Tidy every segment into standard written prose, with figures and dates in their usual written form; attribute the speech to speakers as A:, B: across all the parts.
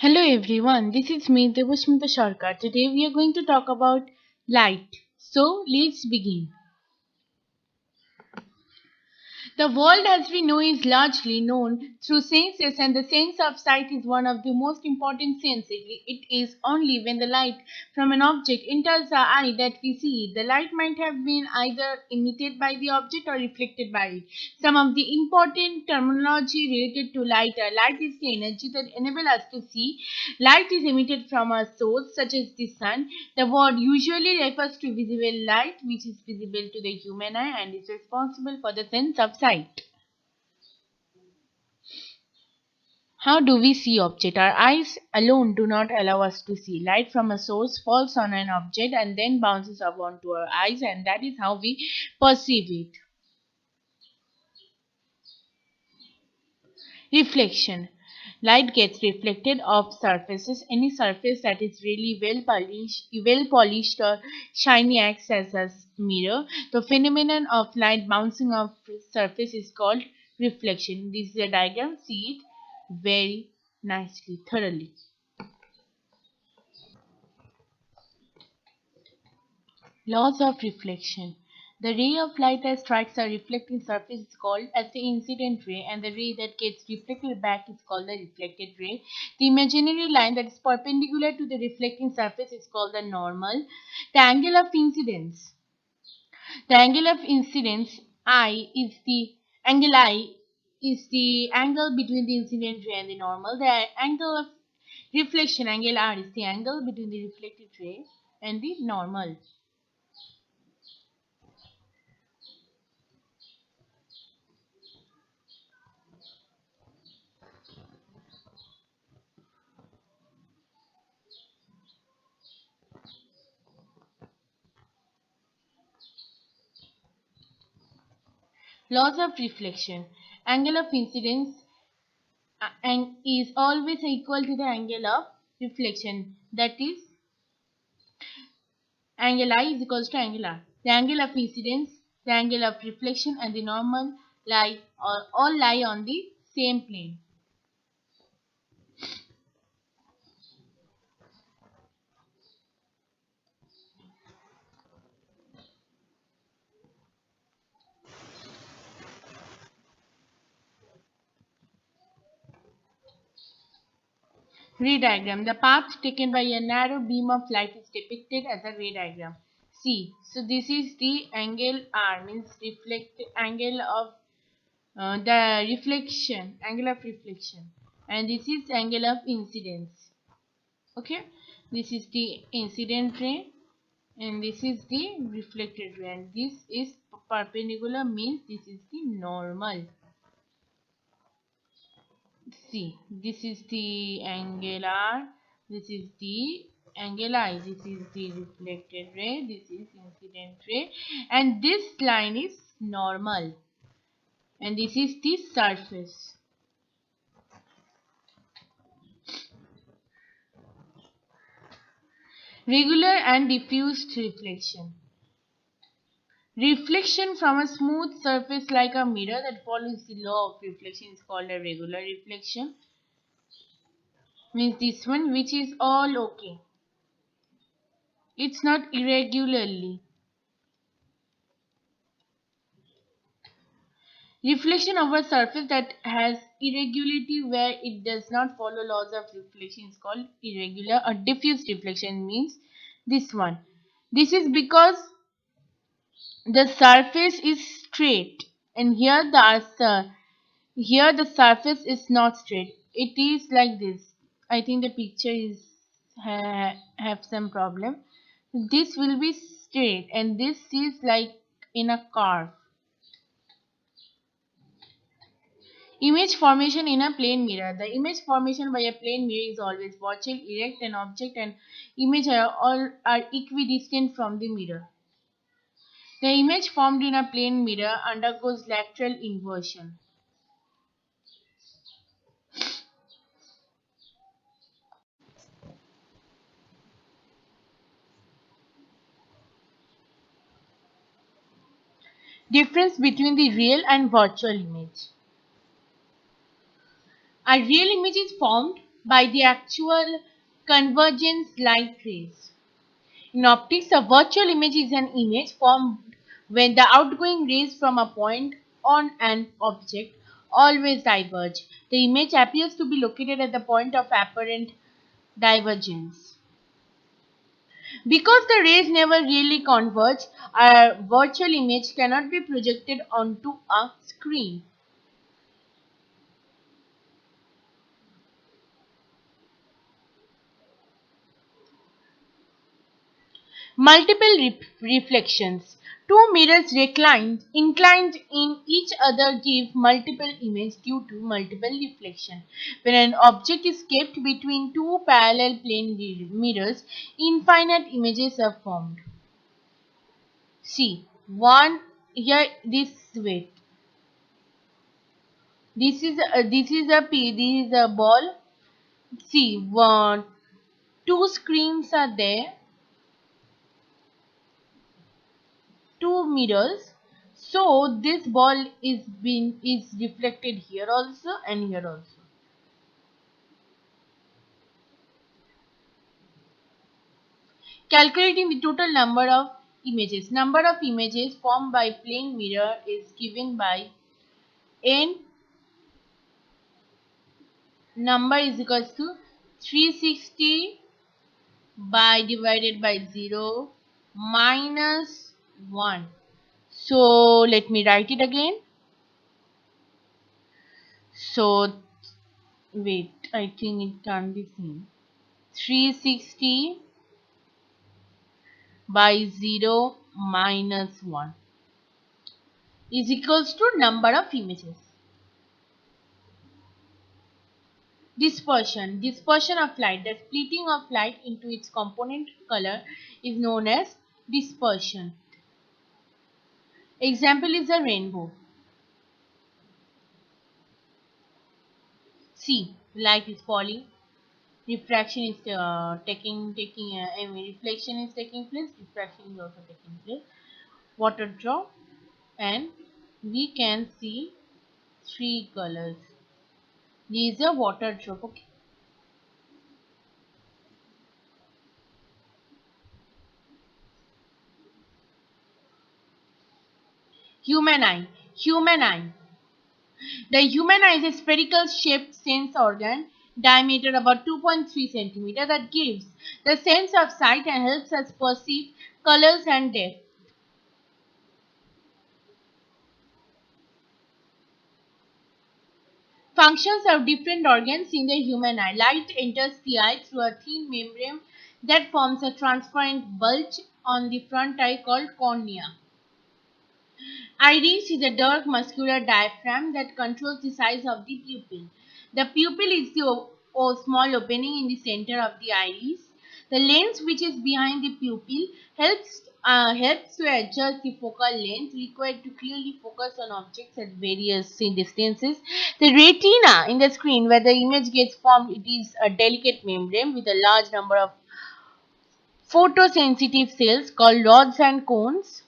A: Hello everyone, this is me Devushmita Sharkar. Today we are going to talk about light. So let's begin. The world as we know is largely known through senses, and the sense of sight is one of the most important senses. It is only when the light from an object enters the eye that we see it. The light might have been either emitted by the object or reflected by it. Some of the important terminology related to light are: light is the energy that enables us to see. Light is emitted from a source such as the sun. The word usually refers to visible light, which is visible to the human eye and is responsible for the sense of sight. How do we see object? Our eyes alone do not allow us to see. Light from a source falls on an object and then bounces up onto our eyes, and that is how we perceive it. Reflection. Light gets reflected off surfaces. Any surface that is really well polished or shiny acts as a mirror. The phenomenon of light bouncing off surface is called reflection. This is a diagram. See it very nicely, thoroughly. Laws of reflection. The ray of light that strikes a reflecting surface is called as the incident ray, and the ray that gets reflected back is called the reflected ray. The imaginary line that is perpendicular to the reflecting surface is called the normal. The angle of incidence. The angle of incidence I is the angle between the incident ray and the normal. The angle of reflection angle R is the angle between the reflected ray and the normal. Laws of reflection. Angle of incidence and is always equal to the angle of reflection. That is, angle I is equals to angle R. The angle of incidence, the angle of reflection, and the normal lie or all lie on the same plane. Ray diagram. The path taken by a narrow beam of light is depicted as a ray diagram. See, so this is the angle R, means reflect angle of the reflection, angle of reflection, and this is angle of incidence. Okay, this is the incident ray and this is the reflected ray, and this is perpendicular, means this is the normal. See, this is the angle R, this is the angle I, this is the reflected ray, this is incident ray, and this line is normal, and this is the surface. Regular and diffused reflection. Reflection from a smooth surface like a mirror that follows the law of reflection is called a regular reflection. Means this one, which is all okay. It's not irregularly. Reflection of a surface that has irregularity where it does not follow laws of reflection is called irregular. Or diffuse reflection means this one. This is because the surface is straight, and here the surface is not straight. It is like this. I think the picture is have some problem. This will be straight, and this is like in a curve. Image formation in a plane mirror. The image formation by a plane mirror is always vertical, erect, and object and image are equidistant from the mirror. The image formed in a plane mirror undergoes lateral inversion. Difference between the real and virtual image. A real image is formed by the actual convergence light rays. In optics, a virtual image is an image formed when the outgoing rays from a point on an object always diverge. The image appears to be located at the point of apparent divergence. Because the rays never really converge, a virtual image cannot be projected onto a screen. Multiple reflections. Two mirrors inclined in each other give multiple images due to multiple reflection. When an object is kept between two parallel plane mirrors, infinite images are formed. See, one here this way. This is a ball. See, one, two screens are there, two mirrors. So this ball is reflected here also and here also. Calculating the total number of images. Number of images formed by plane mirror is given by n number is equals to 360 by divided by 0 minus 1. So let me write it again. So wait, I think it can't be seen. 360 by 0 minus 1 is equals to number of images. Dispersion of light. The splitting of light into its component color is known as dispersion. Example is a rainbow. See, light is falling. Refraction is reflection is taking place. Refraction is also taking place. Water drop, and we can see three colors. These are water drop. Okay. Human eye. Human eye. The human eye is a spherical shaped sense organ, diameter about 2.3 centimeter, that gives the sense of sight and helps us perceive colors and depth. Functions of different organs in the human eye. Light enters the eye through a thin membrane that forms a transparent bulge on the front eye called cornea. Iris is a dark muscular diaphragm that controls the size of the pupil. The pupil is the small opening in the center of the iris. The lens, which is behind the pupil, helps to adjust the focal length required to clearly focus on objects at various distances. The retina in the screen, where the image gets formed, it is a delicate membrane with a large number of photosensitive cells called rods and cones.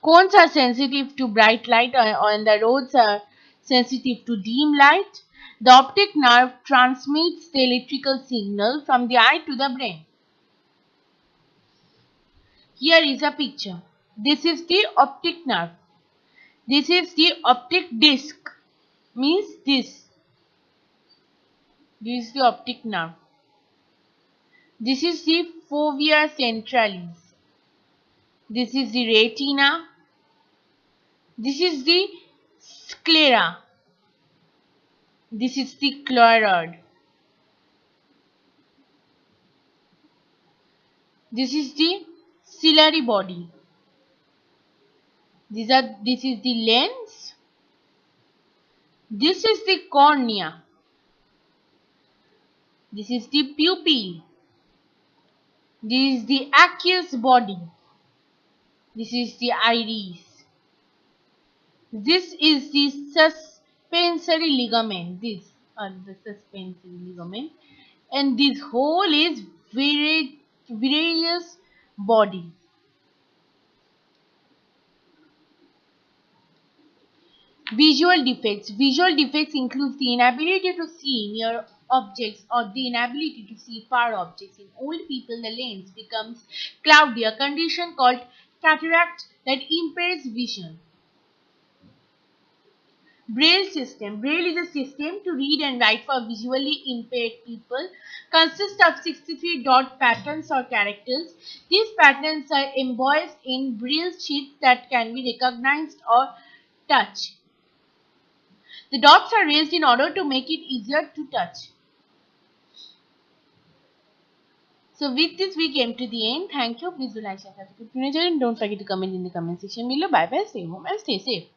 A: Cones are sensitive to bright light and the rods are sensitive to dim light. The optic nerve transmits the electrical signal from the eye to the brain. Here is a picture. This is the optic nerve. This is the optic disc. Means this. This is the optic nerve. This is the fovea centralis. This is the retina. This is the sclera. This is the chloride. This is the ciliary body. This is the lens. This is the cornea. This is the pupil. This is the aqueous body. This is the iris. This is the suspensory ligament. These are the suspensory ligament. And this whole is various body. Visual defects. Visual defects include the inability to see near objects or the inability to see far objects. In old people, the lens becomes cloudy, a condition called cataract that impairs vision. Braille system. Braille is a system to read and write for visually impaired people. Consists of 63 dot patterns or characters. These patterns are embossed in Braille sheets that can be recognized or touched. The dots are raised in order to make it easier to touch. So with this we came to the end. Thank you. Please do like, share, subscribe, and don't forget to comment in the comment section below. Bye bye. Stay home and stay safe.